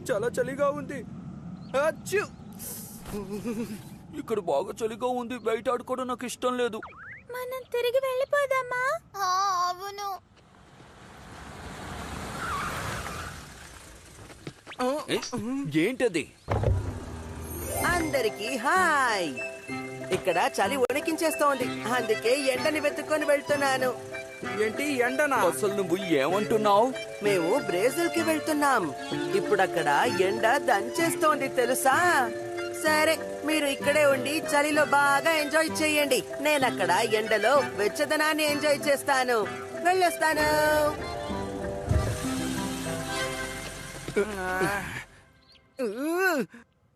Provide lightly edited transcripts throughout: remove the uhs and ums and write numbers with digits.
చాలా చలిగా ఉంది. అచ్చు! ఇక్కడ బాగా చలిగా ఉంది. బయట ఆడుకోవడం నాకు ఇష్టం లేదు. మనం తిరిగి వెళ్ళిపోదామా? అవును. ఏంటది? అందరికి హాయ్. ఇక్కడ చలి వణికించేస్తోంది, అందుకే ఎండని వెతుక్కొని వెళ్తున్నాను. ఏంటి ఎండనా? అసలు నువ్వు ఏమంటున్నావు? మేము బ్రెజిల్ కి వెళ్తున్నాం. ఇప్పుడక్కడ ఎండ దంచేస్తోంది తెలుసా. సరే, మీరు ఇక్కడే ఉండి చలిలో బాగా ఎంజాయ్ చేయండి. నేనక్కడ ఎండలో వెచ్చదనాన్ని ఎంజాయ్ చేస్తాను. వెళ్ళొస్తాను.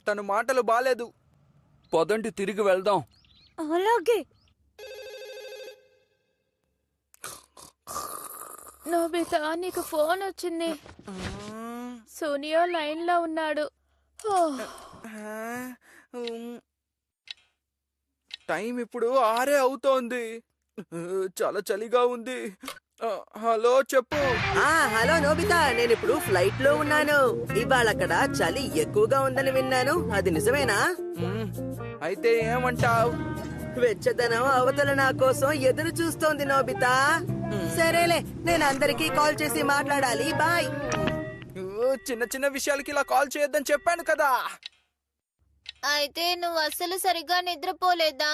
తన మాటలు బాలేదు. పదండి తిరిగి వెళ్దాం. అలాగే. నోబితా, నీకు ఫోన్ వచ్చింది. సోనియా లైన్ లో ఉన్నాడు. టైం ఇప్పుడు 6 అవుతోంది. చాలా చలిగా ఉంది. హలో, చెప్పు. హలో నోబితా, నేను ఇప్పుడు ఫ్లైట్ లో ఉన్నాను. ఇవాళ అక్కడ చలి ఎక్కువగా ఉందని విన్నాను, అది నిజమేనా? అయితే ఏమంటావ్? వెచ్చదనం అవతల నా కోసం ఎదురు చూస్తోంది నోబితా. సరేలే, నేను అందరికీ కాల్ చేసి మాట్లాడాలి. బాయ్. చిన్న చిన్న విషయాలకి ఇలా కాల్ చేయొద్దని చెప్పాను కదా. అయితే నువ్వు అస్సలు సరిగ్గా నిద్రపోలేదా?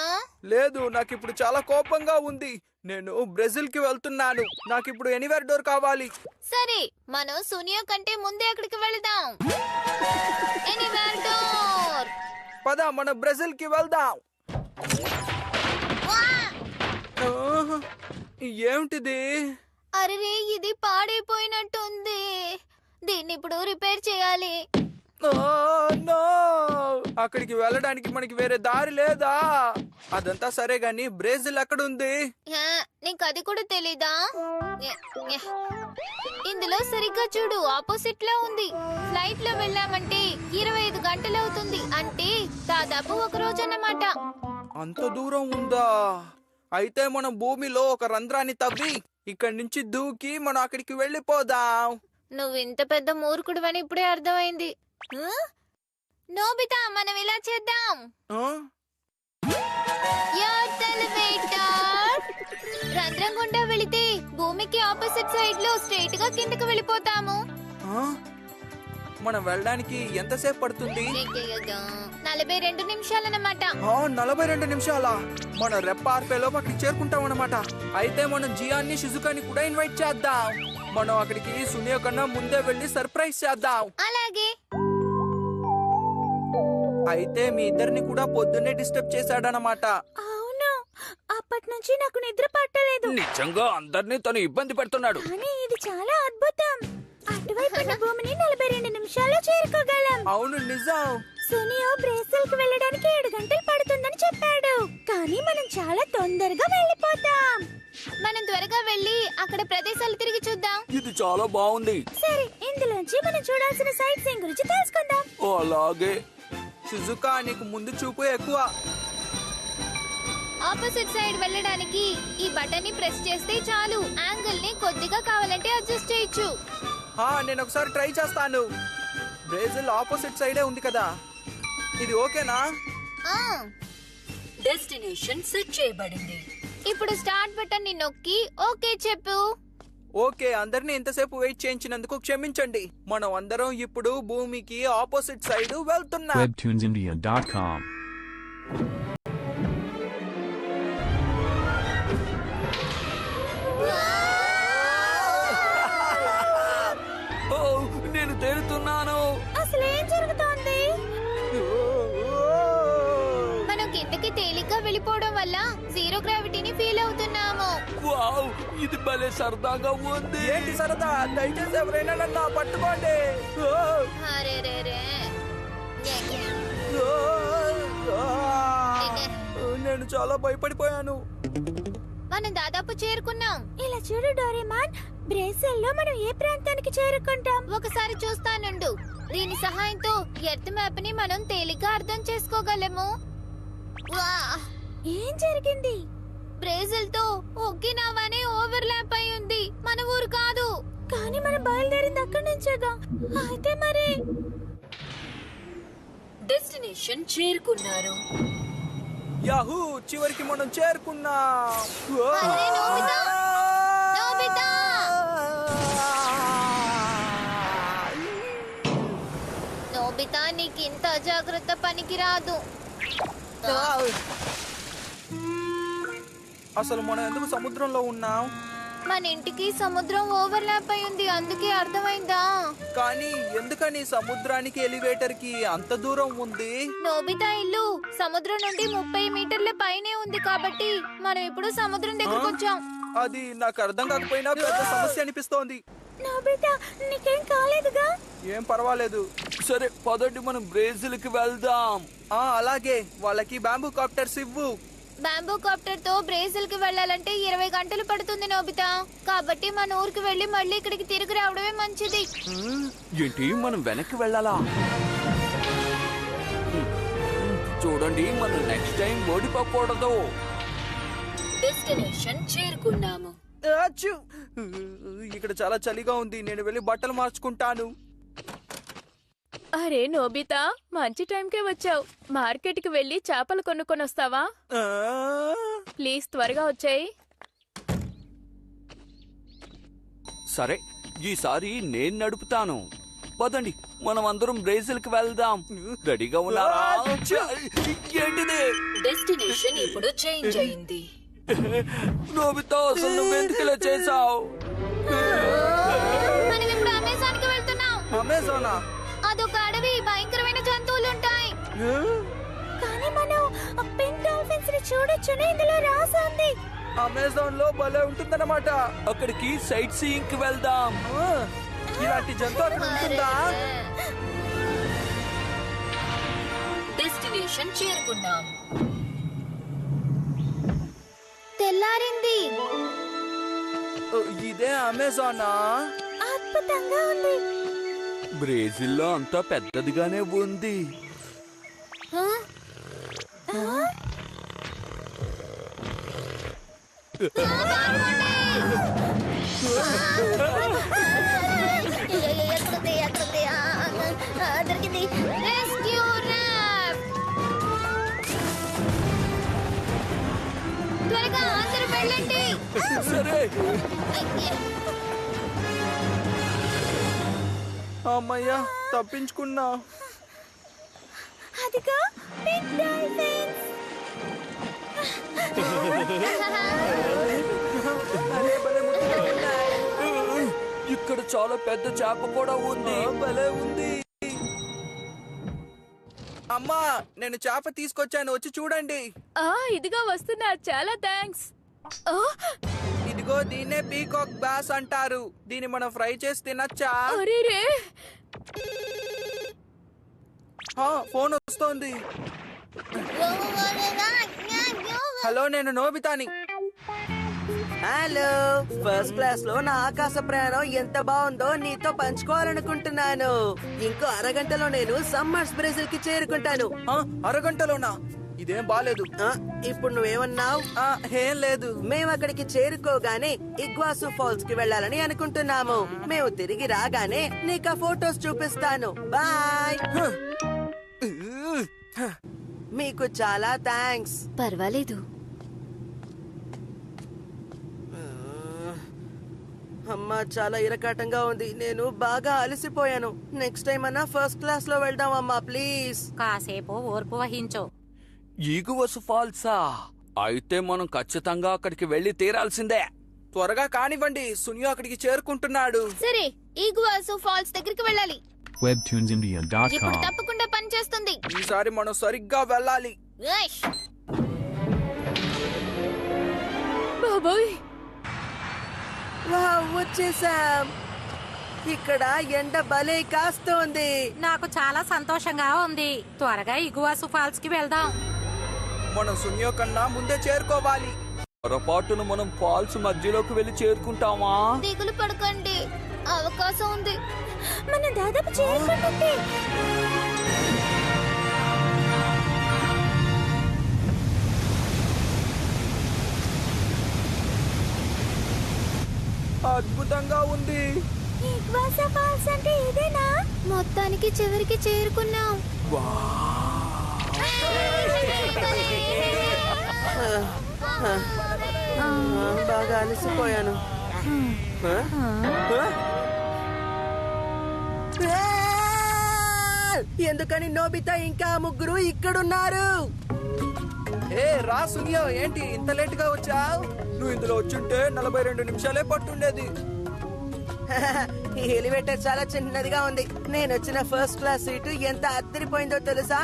లేదు, నాకు ఇప్పుడు చాలా కోపంగా ఉంది. నేను బ్రెజిల్ కి వెళ్తున్నాను. నాకు ఇప్పుడు ఎనీవేర్ డోర్ కావాలి. సరే, మనం సోనియా కంటే ముందే అక్కడికి వెళదాం. Anywhere door. పద, మనం బ్రెజిల్ కి వెళ్దాం. ఏమిటిది? అరే, ఇది పాడైపోయినట్టుంది. దీన్ని ఇప్పుడు రిపేర్ చేయాలి. అక్కడికి వెళ్ళడానికి మనకి వేరే దారి లేదా? అదంతా సరే గాని బ్రెజిల్ ఎక్కడుంది? నీకు అది కూడా తెలీదా? ఇందులో సరిగ్గా చూడు, ఆపోజిట్ లో ఉంది. ఫ్లైట్ లో వెళ్ళామంటే 25 గంటలు అవుతుంది. అంటే దాదాపు ఒక రోజు అన్నమాట. అంత దూరం ఉందా? అయితే మనం భూమిలో ఒక రంధ్రాన్ని తవ్వి ఇక్కడి నుంచి దూకి మనం అక్కడికి వెళ్ళిపోదాం. నువ్వు ఇంత పెద్ద మూర్ఖుడువని ఇప్పుడే అర్థమైంది. నోబితా, మనం ఇలా చేద్దాం. రంధ్రం గుండా వెళితే భూమికి ఆపోజిట్ సైడ్ లో స్ట్రైట్ గా కిందకి వెళ్ళిపోతాము. మనం వెళ్ళడానికి ఎంతసేపు పడుతుంది? 42 నిమిషాలన్నమాట. 42 నిమిషాలా? మనం రెప్పార్పేలో అక్కడికి చేరుకుంటాం అన్నమాట. అయితే మనం జియాన్ని, షిజుకాని కూడా ఇన్వైట్ చేద్దాం. మనం అక్కడికి సునియో కన్నా ముందే వెళ్ళి సర్ప్రైజ్ చేద్దాం. అలాగే. అయితే మీ ఇద్దరిని కూడా పొద్దున్నే డిస్టర్బ్ చేశాడనమాట. అవును, అప్పటి నుంచి నాకు నిద్ర పట్టలేదు. నిజంగా అందరినీ తను ఇబ్బంది పెడుతున్నాడు. కానీ ఇది చాలా అద్భుతం. అటువైపు ఉన్న భూమిని 42 నిమిషాల్లో చేరుకోగలం. అవును, నిజం. సునియో బ్రెజిల్ కి వెళ్ళడానికి 7 గంటలు పడుతుందని చెప్పాడు. కానీ మనం చాలా తొందరగా వెళ్ళిపోతాం. మనం త్వరగా వెళ్ళి అక్కడ ప్రదేశాలు తిరిగి చూద్దాం. ఇది చాలా బాగుంది. సరే, ఇందులోంచి మనం చూడాల్సిన సైట్ సీయింగ్ గురించి తెలుసుకుందాం. అలాగే. షిజుకా, నీకు ముందు చూపు ఎక్కువ. ఆపోజిట్ సైడ్ వెళ్ళడానికి ఈ బటన్ ని ప్రెస్ చేస్తే చాలు. యాంగిల్ ని కొద్దిగా కావాలంటే అడ్జస్ట్ చేయొచ్చు. నేను ఒకసారి ట్రై చేస్తాను. బ్రెజిల్ ఆపోజిట్ సైడే ఉంది కదా, ఇది ఓకేనా? డెస్టినేషన్ సెట్ చేయబడింది. ఇప్పుడు స్టార్ట్ బటన్ ని నొక్కి ఓకే చెప్పు. ఓకే, అందరినీ ఇంతసేపు వెయిట్ చేయించినందుకు క్షమించండి. మనం అందరం ఇప్పుడు భూమికి ఆపోజిట్ సైడ్ వెళ్తున్నాం. webtoonsindia.com నేను తేలుతున్నాను. అసలు ఏం జరుగుతోంది? మనం కిందకి తేలిగ్గా వెళ్ళిపోవడం వల్ల జీరో గ్రావిటీని ఫీల్ అవుతున్నాము. వావ్, ఇది భలే సరదాగా ఉంది. ఏంటి సరదా? దయచేసి ఎవరైనా నన్ను పట్టుకోండి. నేను చాలా భయపడిపోయాను. మనం దాదాపు చేరుకున్నాం. ఇలా చూడు డోరేమాన్, బ్రెజిల్ లో మనం ఏ ప్రాంతానికి చేరుకుంటాం? ఒకసారి చూస్తానుండు. దీని సహాయంతో ఎర్త్ మ్యాప్ ని మనం తేలిగ్గా అర్థం చేసుకోగలము. ఏం జరిగింది? బ్రెజిల్ తో ఒకినావానే ఓవర్లాప్ అయి ఉంది. మన ఊరు కాదు. కానీ మనం బయలుదేరింది అక్కడి నుంచేగా. అయితే మరి డెస్టినేషన్ చేరుకున్నారు. యాహూ చివరికి మనం చేరుకున్నాం. అరే, నోబితా! నోబితా! నోబితా, నీకింత అజాగ్రత్త పనికిరాదు. అసలు మనం ఎందుకు సముద్రంలో ఉన్నాం? మన ఇంటికి సముద్రం ఓవర్లాప్ అయి ఉంది, అందుకే అర్థమైందా? కానీ ఎందుకని సముద్రానికి ఎలివేటర్ కి అంత దూరం ఉంది? నోబితా ఇల్లు సముద్రం నుండి 30 మీటర్ల పైనే ఉంది కాబట్టి మనం ఇప్పుడు సముద్రం దగ్గరకు వచ్చాం. అది నాకు అర్థం కాకపోయినా పెద్ద సమస్య అనిపిస్తోంది. నోబితా నీకేం కాలేదుగా? ఏం పర్వాలేదు. సరే పదండి, మనం బ్రెజిల్ కి వెళ్దాం. అలాగే, వాళ్ళకి బ్యాంబూ కాప్టర్స్ ఇవ్వు. బ్యాంబూ కాప్టర్ తో బ్రెజిల్ కి వెళ్ళాలంటే 20 గంటలు పడుతుంది నోబితా. కాబట్టి మన ఊరికి వెళ్ళి మళ్ళీ ఇక్కడికి తిరిగి రావడమే మంచిది. ఏంటి, మనం వెనక్కి వెళ్ళాలా? చూడండి, మనం నెక్స్ట్ టైం ఓడిపోకూడదు. డెస్టినేషన్ చేరుకున్నాము. అచ్చు! ఇక్కడ చాలా చలిగా ఉంది, నేను వెళ్ళి బట్టలు మార్చుకుంటాను. అరే నోబితా, మంచి టైంకే వచ్చావు. మార్కెట్కి వెళ్ళి చేపలు కొనుక్కొని వస్తావా? ఆ, ప్లీజ్ త్వరగా వచ్చాయి. సరే, ఈసారి నేను నడుపుతాను. పదండి, మనం అందరం బ్రెజిల్ కి వెళ్దాం. రెడీగా ఉన్నారా? ఏంటిది? డెస్టినేషన్ ఇప్పుడు చేంజ్ అయింది. నోబితా, అసలు నువ్వెందుకు ఇలా చేసావు? మనం ఇప్పుడు అమెజాన్ కి వెళ్తున్నాం. అమెజానా? అదొక అడవి, భయంకరమైన జంతువులు ఉంటాయి. కానీ మనం పింక్ డాల్ఫిన్స్ ని చూడొచ్చని ఇందులో రాసింది. అమెజాన్ లో భలే ఉంటుందన్నమాట. అక్కడికి సైట్ సీయింగ్ కి వెళ్దాం. ఇలాంటి జంతువు అక్కడ ఉంటుందా? డెస్టినేషన్ చేరుకున్నాం. తెల్లారింది. ఇదే అమెజానా? అద్భుతంగా ఉంది. బ్రెజిల్లో అంతా పెద్దదిగానే ఉంది. ఆ? Rescue raft! త్వరగా అందరూ వెళ్ళండి. సరే, అమ్మయ్యా, తప్పించుకున్నా. అదిగో పింక్ డాల్ఫిన్స్. అరే, భలే ముద్దుగా ఉన్నాయి. ఇక్కడ చాలా పెద్ద చేప కూడా ఉంది. భలే ఉంది. అమ్మా, నేను చేప తీసుకొచ్చాను, వచ్చి చూడండి. ఇదిగో వస్తున్నా, చాలా థ్యాంక్స్. ఇదిగో, దీన్నే పీకాక్ బాస్ అంటారు. దీన్ని మనం ఫ్రై చేసి తినచ్చా? అరే రే, ఫోన్ వస్తోంది. హలో, నేను నోబితాని. హలో, ఫస్ట్ క్లాస్ లో నా ఆకాశ ప్రయాణం ఎంత బాగుందో నీతో పంచుకోవాలనుకుంటున్నాను. ఇంకో అరగంటలో నేను సమ్మర్స్ బ్రెజిల్ కి చేరుకుంటాను. అరగంటలోనా? ఇదేం బాలేదు. ఇప్పుడు నువ్వేమన్నావు? ఏం లేదు. మేము అక్కడికి చేరుకోగానే ఇగ్వాసు ఫాల్స్ కి వెళ్ళాలని అనుకుంటున్నాము. మేము తిరిగి రాగానే నీకు ఆ ఫోటోస్ చూపిస్తాను. బాయ్. మీకు చాలా థ్యాంక్స్. పర్వాలేదు. అమ్మా, చాలా ఇరకాటంగా ఉంది. నేను బాగా అలసిపోయాను. నెక్స్ట్ టైం అన్నా ఫస్ట్ క్లాస్ లో వెళ్దాం అమ్మా, ప్లీజ్. కాసేపు ఓర్పు వహించు. ఈగువసు ఫాల్సా? అయితే మనం ఖచ్చితంగా అక్కడికి వెళ్ళి తీరాల్సిందే. త్వరగా కానివ్వండి, సునియో అక్కడికి చేరుకుంటున్నాడు. సరే, ఈగువాసు ఫాల్స్ దగ్గరికి వెళ్ళాలి. ఇప్పుడు webtoonsindia.com తప్పకుండా పని చేస్తుంది. ఈసారి మనం సరిగ్గా వెళ్ళాలి. ఏష్! బాబోయ్, వావ్, వచ్చేసాం. ఇక్కడ ఎండ భలే కాస్తోంది. నాకు చాలా సంతోషంగా ఉంది. త్వరగా ఇగువాసు ఫాల్స్ కి వెళ్దాం. మనం సునియో కన్నా ముందే చేరుకోవాలి. పొరపాటును మనం ఫాల్స్ మధ్యలోకి వెళ్ళి చేరుకుంటామా? దిగులు పడకండి, అవకాశం ఉంది. మనం దాదాపు చేరుకుంటుంది. అద్భుతంగా ఉంది. ఇగ్వాసా ఫాల్స్ అంటే ఇదేనా? మొత్తానికి చివరికి చేరుకున్నాం. బాగా అలసిపోయాను. ఎందుకని నోబితా ఇంకా ముగ్గురు ఇక్కడున్నారు? ఏ రా సునియో, ఏంటి ఇంత లేట్ గా వచ్చావు? నువ్వు ఇందులో వచ్చుంటే 42 నిమిషాలే పట్టుండేది. ఈ ఎలివేటర్ చాలా చిన్నదిగా ఉంది. నేను వచ్చిన ఫస్ట్ క్లాస్ సీటు ఎంత అద్దరిపోయిందో తెలుసా?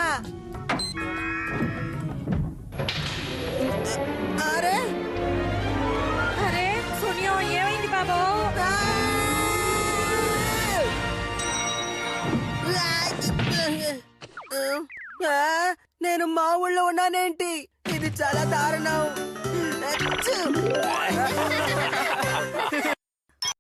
అరే అరే సునియో, ఏమైంది బాబు? నేను మా ఊళ్ళో ఉన్నానేంటి? ఇది చాలా దారుణం.